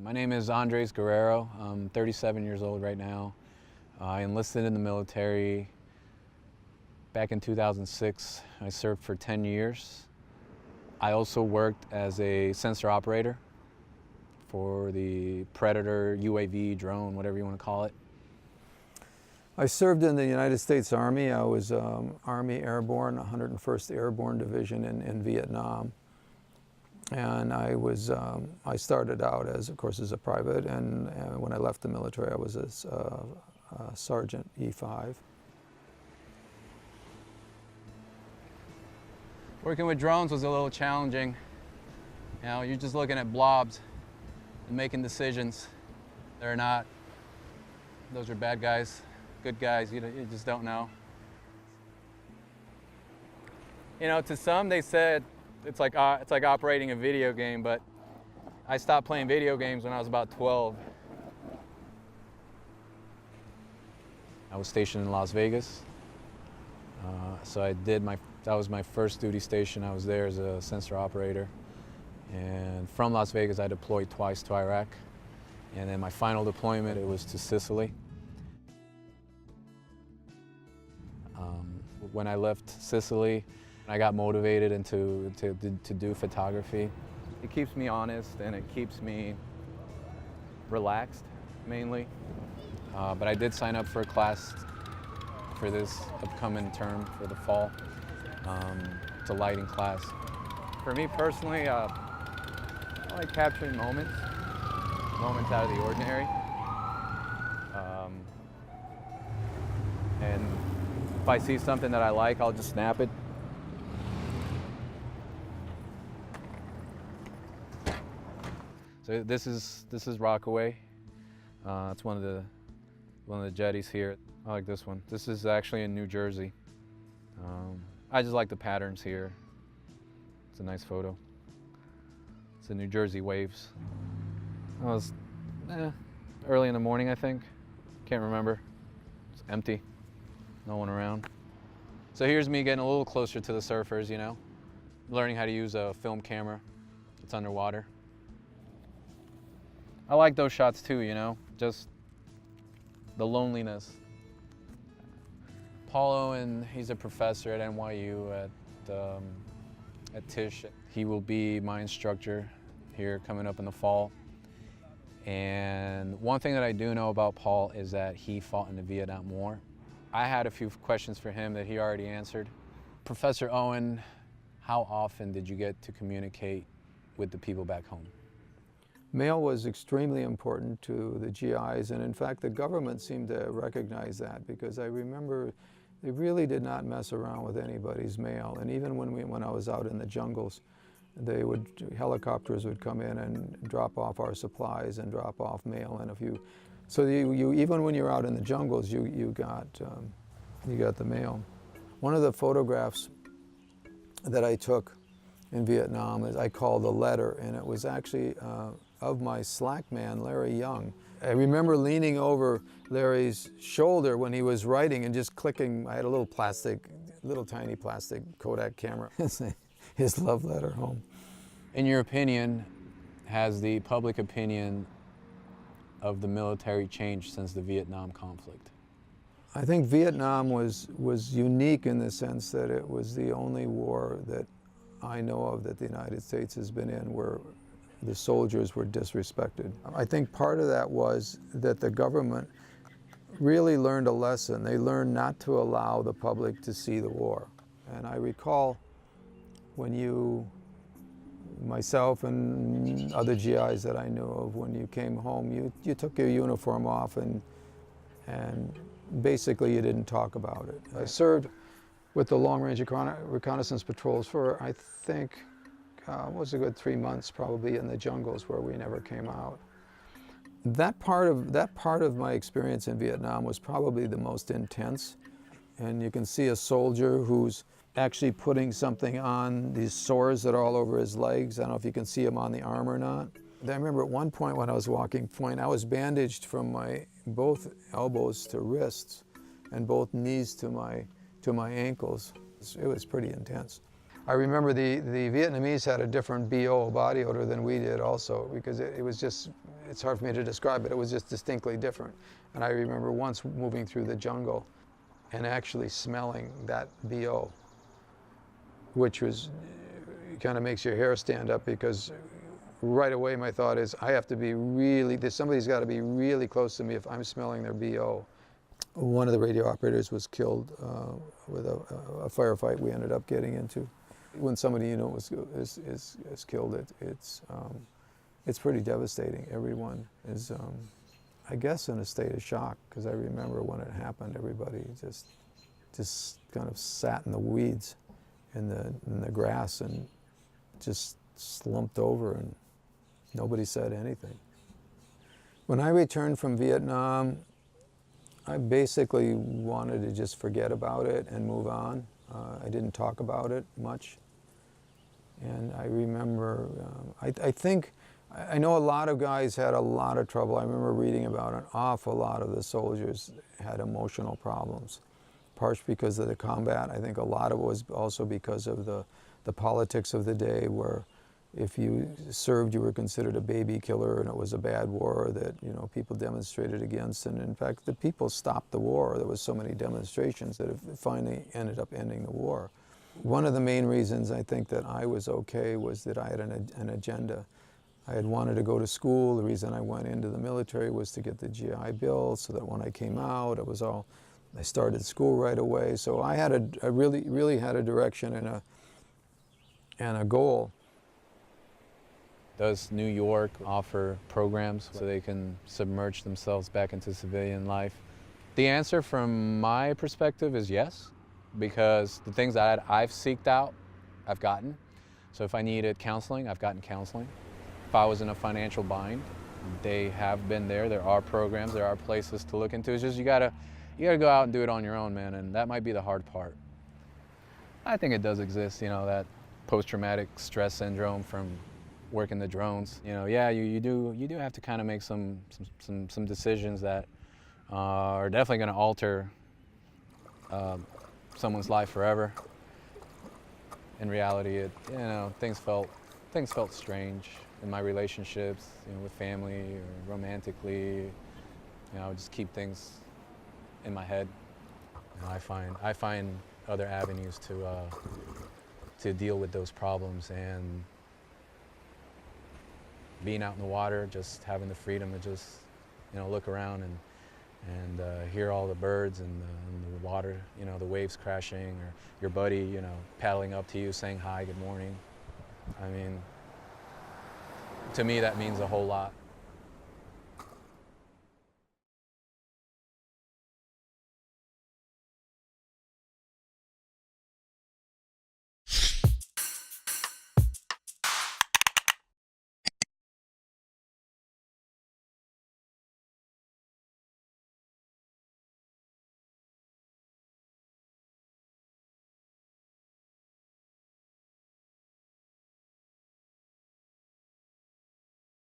My name is Guerrero. I'm 37 years old right now. I enlisted in the military back in 2006. I served for 10 years. I also worked as a sensor operator for the Predator, UAV, drone, whatever you want to call it. I served in the United States Army. I was Army Airborne, 101st Airborne Division in Vietnam. And I started out as, of course, as a private, and when I left the military, I was a Sergeant E5. Working with drones was a little challenging. You know, you're just looking at blobs and making decisions. They're not, those are bad guys, good guys, you just don't know. You know, to some they said it's like operating a video game, but I stopped playing video games when I was about 12. I was stationed in Las Vegas, so that was my first duty station. I was there as a sensor operator, and from Las Vegas I deployed twice to Iraq, and then my final deployment, it was to Sicily. When I left Sicily, I got motivated to do photography. It keeps me honest and it keeps me relaxed, mainly. But I did sign up for a class for this upcoming term for the fall. It's a lighting class. For me personally, I like capturing moments out of the ordinary. And if I see something that I like, I'll just snap it. So this is Rockaway. It's one of the jetties here. I like this one. This is actually in New Jersey. I just like the patterns here. It's a nice photo. It's the New Jersey waves. It was early in the morning, I think. Can't remember. It's empty. No one around. So here's me getting a little closer to the surfers, you know, learning how to use a film camera. It's underwater. I like those shots too, you know, just the loneliness. Paul Owen, he's a professor at NYU at Tisch. He will be my instructor here coming up in the fall. And one thing that I do know about Paul is that he fought in the Vietnam War. I had a few questions for him that he already answered. Professor Owen, how often did you get to communicate with the people back home? Mail was extremely important to the GIs, and in fact the government seemed to recognize that, because I remember they really did not mess around with anybody's mail. And even when I was out in the jungles, helicopters would come in and drop off our supplies and drop off mail. And so even when you're out in the jungles, you got the mail. One of the photographs that I took in Vietnam is I called a letter, and it was actually of my slack man, Larry Young. I remember leaning over Larry's shoulder when he was writing and just clicking. I had a little tiny plastic Kodak camera. His love letter home. In your opinion, has the public opinion of the military changed since the Vietnam conflict? I think Vietnam was unique in the sense that it was the only war that I know of that the United States has been in where the soldiers were disrespected. I think part of that was that the government really learned a lesson. They learned not to allow the public to see the war. And I recall when myself and other GIs that I knew of, when you came home, you took your uniform off and basically you didn't talk about it. I served with the long-range reconnaissance patrols for, I think, was a good 3 months probably in the jungles where we never came out. That part of my experience in Vietnam was probably the most intense. And you can see a soldier who's actually putting something on these sores that are all over his legs. I don't know if you can see them on the arm or not. I remember at one point when I was walking point, I was bandaged from my both elbows to wrists and both knees to my ankles. It was pretty intense. I remember the Vietnamese had a different BO, body odor, than we did also, because it's It's hard for me to describe it. It was just distinctly different. And I remember once moving through the jungle and actually smelling that BO, which was, kind of makes your hair stand up, because right away my thought is, I have to be really, somebody's got to be really close to me if I'm smelling their BO. One of the radio operators was killed with a firefight we ended up getting into. When somebody you know is killed, it's pretty devastating. Everyone is, I guess, in a state of shock, because I remember when it happened, everybody just kind of sat in the weeds, in the grass, and just slumped over, and nobody said anything. When I returned from Vietnam, I basically wanted to just forget about it and move on. I didn't talk about it much. And I remember, I know a lot of guys had a lot of trouble. I remember reading about an awful lot of the soldiers had emotional problems, partially because of the combat. I think a lot of it was also because of the politics of the day, where if you served, you were considered a baby killer, and it was a bad war that, you know, people demonstrated against. And in fact, the people stopped the war. There was so many demonstrations that it finally ended up ending the war. One of the main reasons I think that I was okay was that I had an agenda. I had wanted to go to school. The reason I went into the military was to get the GI Bill, so that when I came out, I started school right away. So I had I really had a direction and a goal. Does New York offer programs so they can submerge themselves back into civilian life? The answer from my perspective is yes, because the things that I've seeked out, I've gotten. So if I needed counseling, I've gotten counseling. If I was in a financial bind, they have been there. There are programs, there are places to look into. It's just you gotta go out and do it on your own, man, and that might be the hard part. I think it does exist, you know, that post-traumatic stress syndrome from working the drones. You know, yeah, you do have to kind of make some decisions that are definitely going to alter someone's life forever. In reality, things felt strange in my relationships, you know, with family or romantically. You know, I would just keep things in my head. You know, I find other avenues to deal with those problems, and being out in the water, just having the freedom to just, you know, look around and hear all the birds and the water, you know, the waves crashing, or your buddy, you know, paddling up to you saying hi, good morning. I mean, to me that means a whole lot.